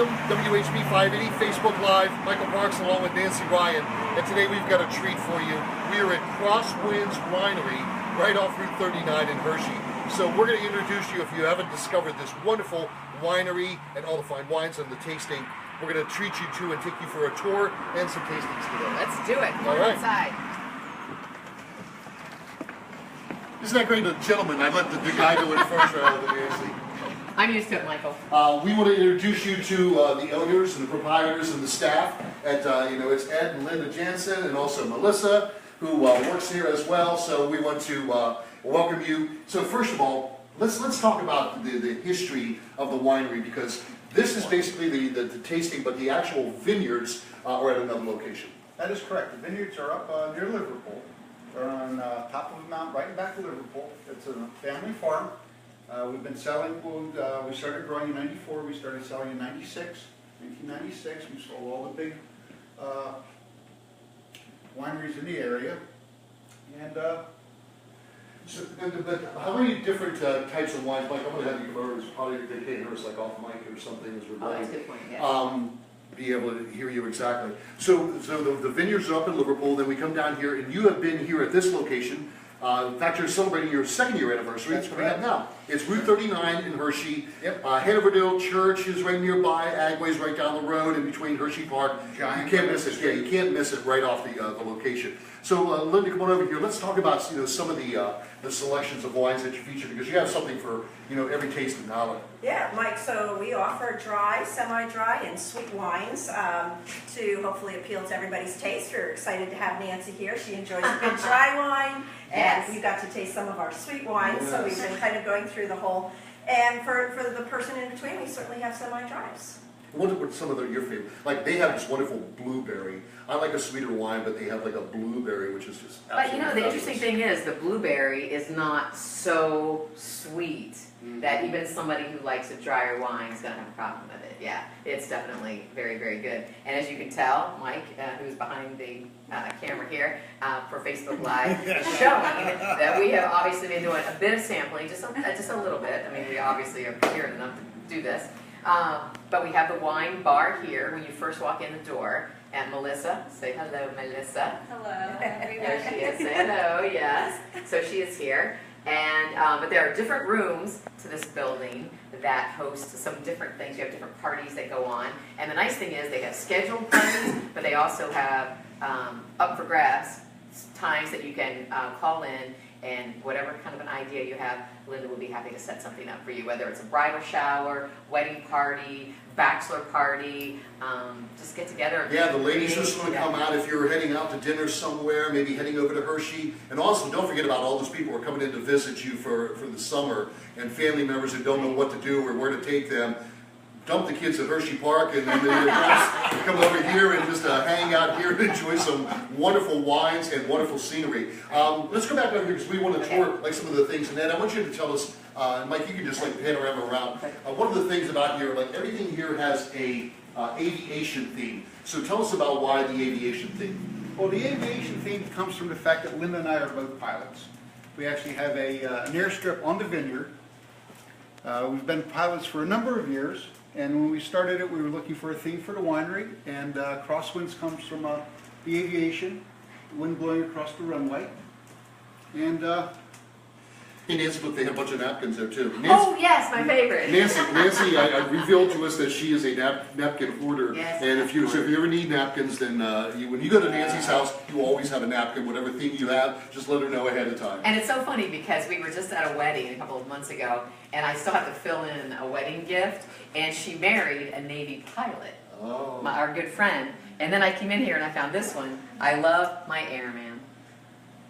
WHB 580 Facebook Live, Michael Parks along with Nancy Ryan, and today we've got a treat for you. We are at Crosswinds Winery right off Route 39 in Hershey. So we're going to introduce you, if you haven't discovered this wonderful winery and all the fine wines and the tasting. We're going to treat you to and take you for a tour and some tastings today. Let's do it. Come all on right. inside. Isn't that great? The gentleman, I let the guy do it first rather than Nancy. I'm used to it, Michael. We want to introduce you to the owners and the proprietors and the staff. At it's Ed and Linda Jansen and also Melissa, who works here as well. So we want to welcome you. So first of all, let's talk about the history of the winery, because this is basically the tasting, but the actual vineyards are at another location. That is correct. The vineyards are up near Liverpool. They're on top of a mountain right in back of Liverpool. It's a family farm. We've been selling, we started growing in 94, we started selling in 1996. We sold all the big wineries in the area. And So, but how many different types of wines, Mike? I'm going to have you come over, probably they can't hear us like off mic or something as we're going. Oh, that's a good point, yeah. Be able to hear you exactly. So the vineyards are up in Liverpool, then we come down here, and you have been here at this location. In fact, you're celebrating your second year anniversary. It's coming up now. It's Route 39 in Hershey. Yep. Hannafordale Church is right nearby. Agway's right down the road in between Hershey Park. Giant You can't miss it. Yeah, you can't miss it right off the location. So Linda, come on over here. Let's talk about some of the selections of wines that you feature, because you have something for every taste and palate. Yeah, Mike, so we offer dry, semi-dry, and sweet wines to hopefully appeal to everybody's taste. We're excited to have Nancy here. She enjoys a good dry wine, Yes. and we got to taste some of our sweet wines, so we've Yes. been kind of going through the whole. And for the person in between, we certainly have semi-dries. What are some of your favorite? Like, they have this wonderful blueberry. I like a sweeter wine, but they have like a blueberry, which is just But the interesting fabulous. thing is the blueberry is not so sweet that even somebody who likes a drier wine is going to have a problem with it. Yeah, it's definitely very, very good. And as you can tell, Mike, who's behind the camera here for Facebook Live, is showing that we have obviously been doing a bit of sampling, just a little bit. I mean, we obviously are prepared enough to do this. But we have the wine bar here when you first walk in the door. And Melissa, say hello, Melissa. Hello. There she is. Say hello, yes. So she is here. And but there are different rooms to this building that host some different things. You have different parties that go on. And the nice thing is they have scheduled parties, but they also have up for grabs times that you can call in, and whatever kind of an idea you have, Linda will be happy to set something up for you, whether it's a bridal shower, wedding party, bachelor party, just get together. Yeah, the ladies just want to come out if you're heading out to dinner somewhere, maybe heading over to Hershey. And also, don't forget about all those people who are coming in to visit you for the summer, and family members who don't know what to do or where to take them. Dump the kids at Hershey Park and then come over here and just hang out here and enjoy some wonderful wines and wonderful scenery. Let's go back over here because we want to tour like some of the things. And Ed, I want you to tell us, Mike, you can just like pan around. One of the things about here, like everything here has a aviation theme. So tell us about why the aviation theme. well, the aviation theme comes from the fact that Linda and I are both pilots. We actually have an airstrip on the vineyard. We've been pilots for a number of years. And when we started it, we were looking for a theme for the winery, and Crosswinds comes from the aviation, wind blowing across the runway. And Hey Nancy, look, they have a bunch of napkins there too. Nancy, Oh yes, my favorite. Nancy revealed to us that she is a napkin hoarder, Yes, and if you ever need napkins, then when you go to Nancy's house, you always have a napkin. Whatever theme you have, just let her know ahead of time. And it's so funny because we were just at a wedding a couple of months ago, and I still have to fill in a wedding gift, and she married a Navy pilot, Oh. our good friend. And then I came in here and I found this one. I love my airman.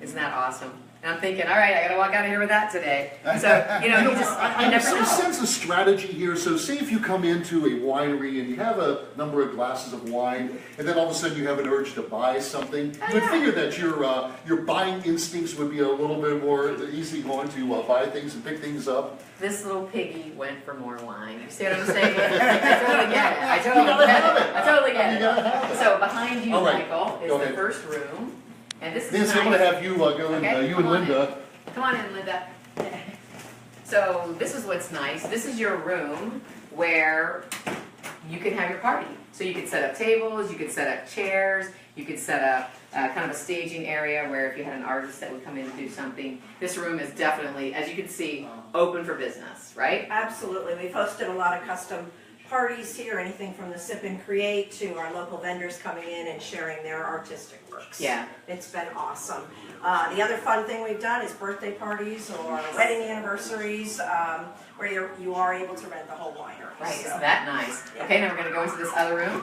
Isn't that awesome? And I'm thinking, all right, I got to walk out of here with that today. So, you never know. I sense a strategy here. So say if you come into a winery and you have a number of glasses of wine, and then all of a sudden you have an urge to buy something, you would figure that your buying instincts would be a little bit more easy going to buy things and pick things up. This little piggy went for more wine. You see what I'm saying? I totally get it. I totally get it. So behind you, All right. Michael, Go is the ahead. first room. And this is Nancy, nice. I'm going to have you go and Okay, you come and on Linda. Come on in, Linda. So this is what's nice. This is your room where you can have your party. So you could set up tables, you could set up chairs, you could set up kind of a staging area where if you had an artist that would come in and do something, this room is definitely, as you can see, open for business, right? Absolutely. We've hosted a lot of custom parties here, anything from the Sip and Create to our local vendors coming in and sharing their artistic works. Yeah. It's been awesome. The other fun thing we've done is birthday parties or wedding anniversaries, where you are able to rent the whole winery. Right, So, isn't that nice? Yeah. Okay, now we're gonna go into this other room.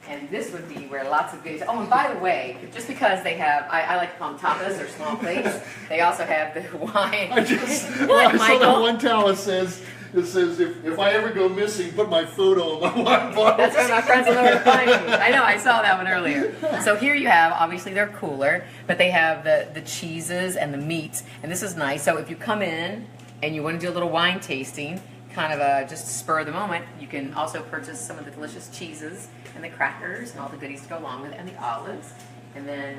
And this would be where lots of goodies, oh, and by the way, just because they have, I like to call them tapas or small plates, they also have the wine. I saw that one towel that says, if I ever go missing, put my photo on my wine bottle. That's right, my friends will know where to find me. I know, I saw that one earlier. So here you have, obviously they're cooler, but they have the cheeses and the meats, and this is nice. So if you come in and you want to do a little wine tasting, kind of just spur of the moment, you can also purchase some of the delicious cheeses and the crackers and all the goodies to go along with it, and the olives. And then,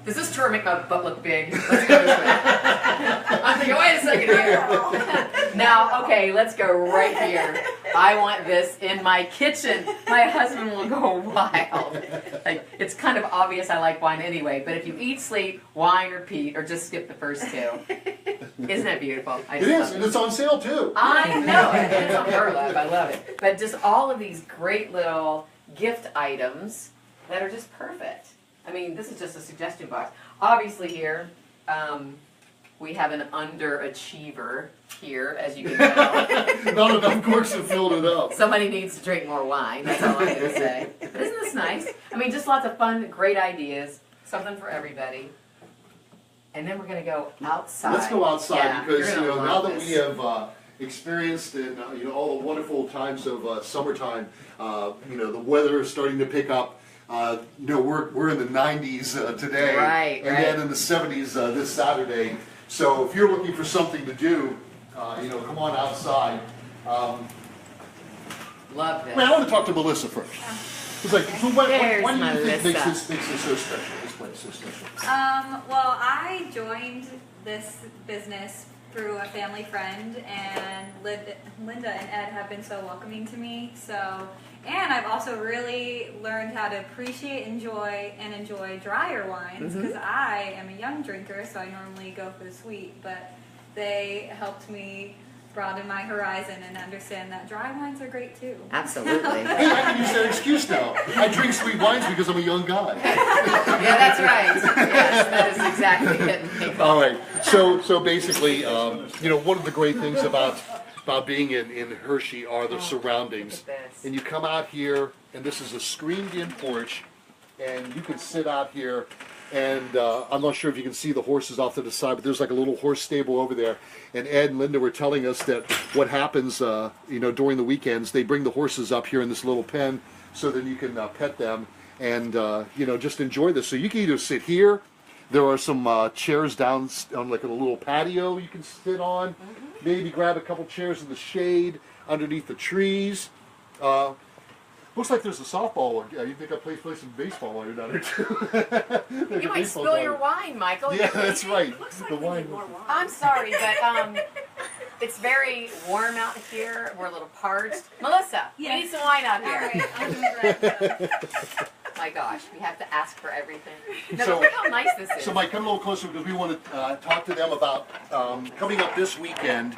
does this tour make my butt look big? Let's go this way. I'm thinking, wait a second here. Now, okay, let's go right here. I want this in my kitchen. My husband will go wild. Like, it's kind of obvious I like wine anyway, but if you eat, sleep, wine, repeat, or just skip the first two. Isn't that beautiful? I It just is, love and it's on sale too. I know it. It's on burlap. I love it. But just all of these great little gift items that are just perfect. I mean, this is just a suggestion box. Obviously here, we have an underachiever here, as you can tell. Not enough corks have filled it up. Somebody needs to drink more wine. That's all I'm going to say. But isn't this nice? I mean, just lots of fun, great ideas. Something for everybody. And then we're going to go outside. Let's go outside Yeah, because you're gonna now love that this. we have experienced in all the wonderful times of summertime, the weather is starting to pick up. We're in the 90s today, Right, and then in the 70s this Saturday. So if you're looking for something to do, come on outside. Love this. I want to talk to Melissa first. It's like, so why do you think Melissa. makes this so special? This place so special. Well, I joined this business through a family friend, and Linda and Ed have been so welcoming to me. And I've also really learned how to appreciate, enjoy drier wines, because I am a young drinker, so I normally go for the sweet, but they helped me broaden my horizon and understand that dry wines are great too. Absolutely. Hey, I can use that excuse now. I drink sweet wines because I'm a young guy. Yeah, that's right. Yes, that is exactly it. All right. So basically, one of the great things about being in Hershey are the surroundings. Look at this. And you come out here, and this is a screened-in porch, and you can sit out here. And I'm not sure if you can see the horses off to the side, but there's like a little horse stable over there. And Ed and Linda were telling us that what happens, during the weekends, they bring the horses up here in this little pen, so then you can pet them and just enjoy this. So you can either sit here. There are some chairs down on like a little patio you can sit on. Maybe grab a couple chairs in the shade underneath the trees. Looks like there's a softball. You think I play some baseball while you're down there too? You might spill your wine, Michael. Yeah, that's right. Looks like The we wine. need more wine. I'm sorry, but it's very warm out here. We're a little parched. Melissa, we need some wine out All here. right, I'll do that. My gosh, we have to ask for everything. No, So- but look how nice this is. So Mike, come a little closer because we want to talk to them about coming up this weekend.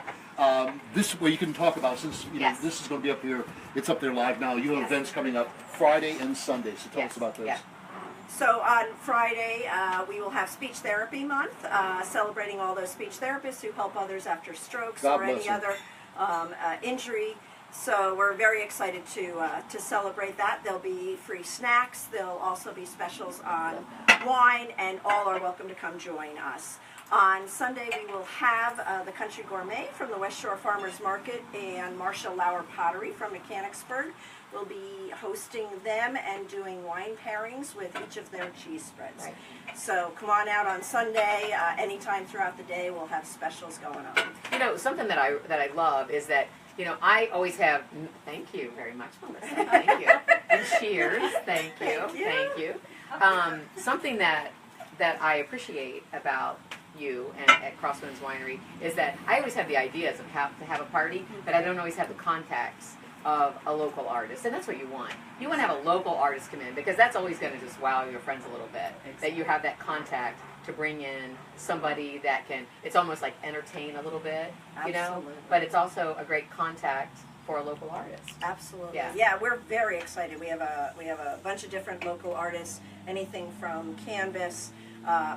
This way you can talk about, since Yes. this is going to be up here. It's up there live now. You have Yes. events coming up Friday and Sunday. So tell us about this. Yeah. So on Friday, we will have Speech Therapy Month, celebrating all those speech therapists who help others after strokes God or bless any them. other injury. So we're very excited to celebrate that. There'll be free snacks. There'll also be specials on wine, and all are welcome to come join us. On Sunday, we will have the Country Gourmet from the West Shore Farmers Market and Marcia Lauer Pottery from Mechanicsburg. We'll be hosting them and doing wine pairings with each of their cheese spreads. Right. So come on out on Sunday. Anytime throughout the day, we'll have specials going on. Something that I love is that, I always have, thank you very much, Melissa, thank you. And cheers, thank you, Thank you. thank you. Something that I appreciate about you and at Crosswinds Winery is that I always have the ideas of how to have a party, but I don't always have the contacts of a local artist, and that's what you want. You want to have a local artist come in because that's always going to just wow your friends a little bit. That you have that contact to bring in somebody that can. It's almost like entertain a little bit, you know. Absolutely. But it's also a great contact for a local artist. Absolutely. Yeah. Yeah, we're very excited. We have a bunch of different local artists. Anything from canvas,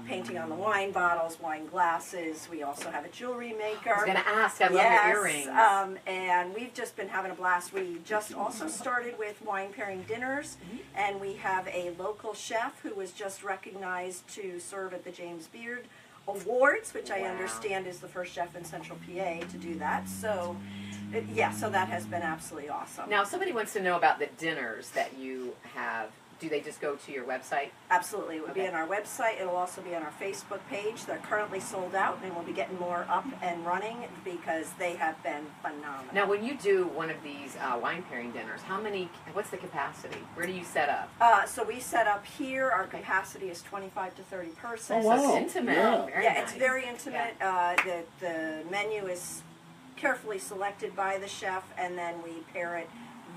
painting on the wine bottles, wine glasses. We also have a jewelry maker. I was going to ask. I love your earrings. And we've just been having a blast. We just also started with wine pairing dinners, and we have a local chef who was just recognized to serve at the James Beard Awards, which I Wow. understand is the first chef in Central PA to do that. So, so that has been absolutely awesome. Now, if somebody wants to know about the dinners that you have, do they just go to your website? Absolutely. It will be Okay. on our website. It'll also be on our Facebook page. They're currently sold out, and we'll be getting more up and running because they have been phenomenal. Now, when you do one of these wine pairing dinners, what's the capacity? Where do you set up? So we set up here. Our capacity is 25 to 30 persons. Oh, wow. So it's intimate. Yeah. Very Yeah, nice. it's very intimate. The menu is carefully selected by the chef, and then we pair it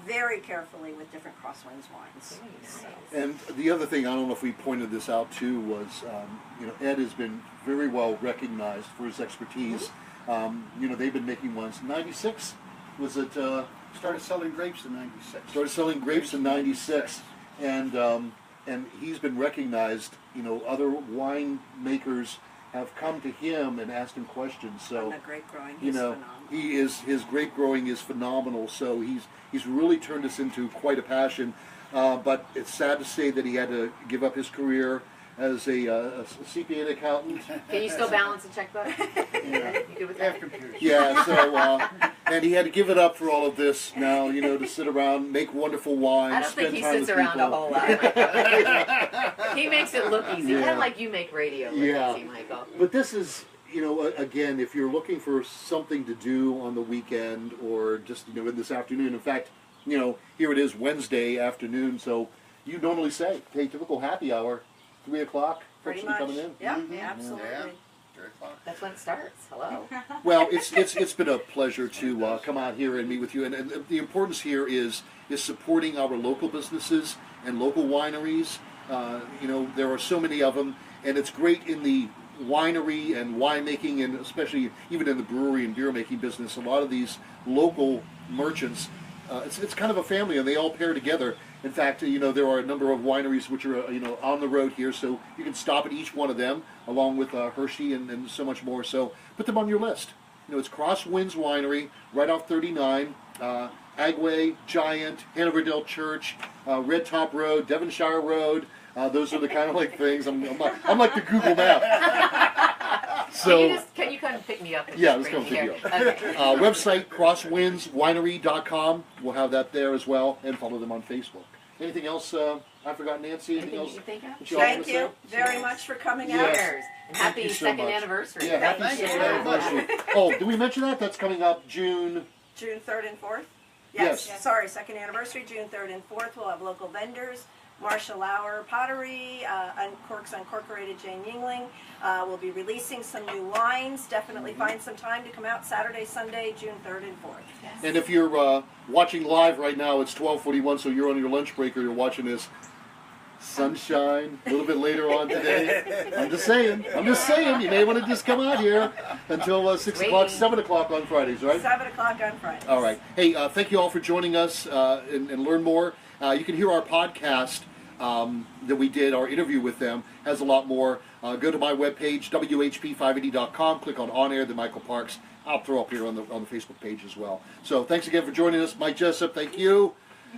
very carefully with different Crosswinds wines. Very nice. And the other thing, I don't know if we pointed this out too, was Ed has been very well recognized for his expertise. They've been making wines. 96 was it? Started selling grapes in '96. Started selling grapes in '96, and he's been recognized. Other wine makers have come to him and asked him questions. So And the grape growing is phenomenal. his grape growing is phenomenal. So he's really turned this into quite a passion. But it's sad to say that he had to give up his career as a CPA accountant. Can you still balance a checkbook? Yeah. You good with Have that? computers. Yeah, so and he had to give it up for all of this now, to sit around, make wonderful wine, I don't spend think he time sits with around people. a whole lot. He makes it look easy, kind Yeah. of like you make radio look Yeah. easy, Michael. But this is, again, if you're looking for something to do on the weekend or just, in this afternoon. In fact, here it is Wednesday afternoon, so you normally say, hey, typical happy hour, 3 o'clock, Pretty folks much. will be coming in. Yeah, Mhm. absolutely. Yeah. 3 o'clock. That's when it starts. Hello. Well, it's been a pleasure to come out here and meet with you, and the importance here is supporting our local businesses and local wineries. There are so many of them, and it's great in the winery and winemaking, and especially even in the brewery and beer making business. A lot of these local merchants, it's kind of a family, and they all pair together. In fact, there are a number of wineries which are on the road here, so you can stop at each one of them, along with Hershey and so much more. So put them on your list. It's Crosswinds Winery, right off 39, Agway, Giant, Hanover-Dale Church, Red Top Road, Devonshire Road. Those are the kind of things. I'm like the Google map. So Can you come and pick me up? And yeah, just let's bring come me pick here? you up. Okay. Website crosswindswinery.com. We'll have that there as well, and follow them on Facebook. Anything else I forgot, Nancy? Anything Anything else? you can think of? that you all wanna Thank say? you very much for coming Yes. out. Cheers. And happy you so second much. anniversary. Yeah, Thank happy you second very much. anniversary. Oh, did we mention that? That's coming up June. June 3rd and 4th? Yes. Sorry, second anniversary, June 3rd and 4th. We'll have local vendors. Marcia Lauer Pottery, Corks Uncorporated, Jane Yingling. We'll be releasing some new wines. Definitely find some time to come out Saturday, Sunday, June 3rd and 4th. And if you're watching live right now, it's 12:41, so you're on your lunch break or you're watching this. Sunshine, a little bit later on today. I'm just saying, you may want to just come out here until 6 o'clock, 7 o'clock on Fridays, right? 7 o'clock on Friday. All right. Hey, thank you all for joining us and learn more. You can hear our podcast that we did, our interview with them, has a lot more. Go to my webpage, whp580.com, click on Air, the Michael Parks. I'll throw up here on the Facebook page as well. So thanks again for joining us. Mike Jessup, thank you.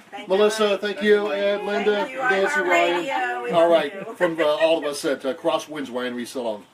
Thank you, Melissa, Mike. thank you. Ed, Linda, Thank you. Nancy, iHeartRadio, Ryan. we All love right, you. from all of us at Crosswinds Winery Salon.